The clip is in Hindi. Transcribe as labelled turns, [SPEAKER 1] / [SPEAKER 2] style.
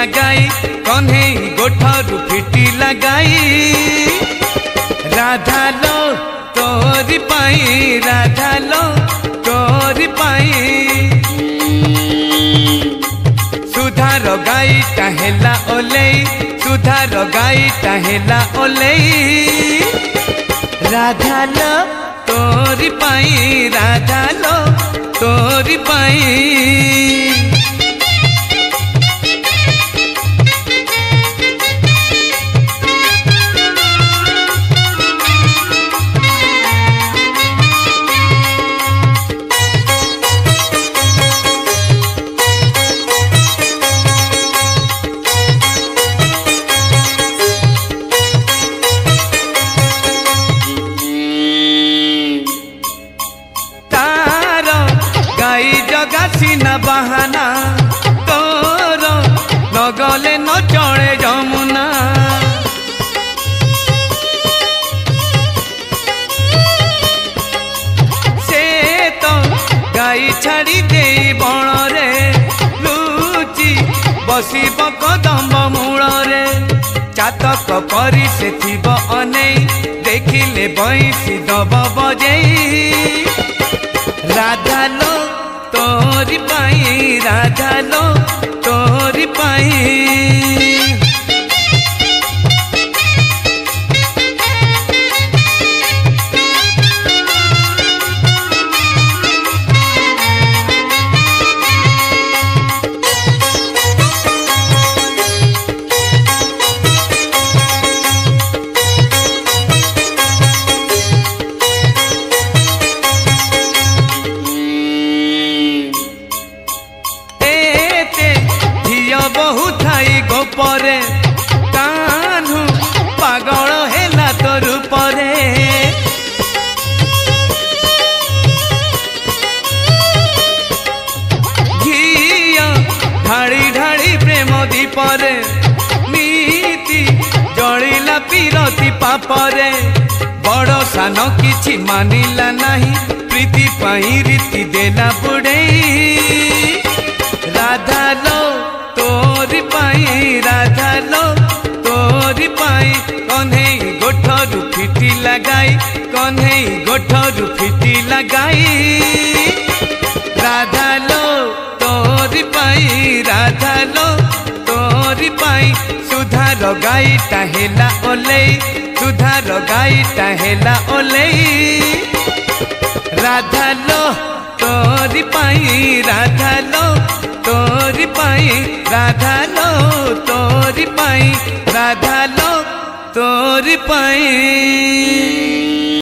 [SPEAKER 1] लगाई कन्हई गोठरू फिटी लगाई राधा लो तोरी पाई राधा लो तोरी पाई सुधार गाई टाहेला ओलेई सुधार गाई टाहेला ओलेई राधा लो तोरी पाई राधा लो तोरी पाई न बहाना तोर न गले न चढ़े जमुना से तो गाई छाड़ी दे बण रे लुचि बसिब कदम्ब मूल रे चातक परी से थिब अनेई देखिले बंसी दब बजेई राधा लो तोरी पाई राधा लो तोरी पाई गोपरे कान्हू पागल हेला तोर परे घिया ढाड़ी ढाड़ी प्रेम दीपरे नीति जलिला पीरती पापरे बड़ सान किछि मानिला नाही प्रीति पाई रीति देला बुड़ेई राधा लो तोरी पाई राधा लो तोरी पाई कन्हई गोठरू फिटी लगाई कन्हई गोठरू फिटी लगाई राधा लो तोरी पाई राधा लो तोरी पाई सुधार गाई टाहेला ओलेई सुधार गाई टाहेला ओलेई राधा लो तोरी पाई राधा लो तोरी पाई राधा लो तोरी पाई राधा लो तोरी पाई।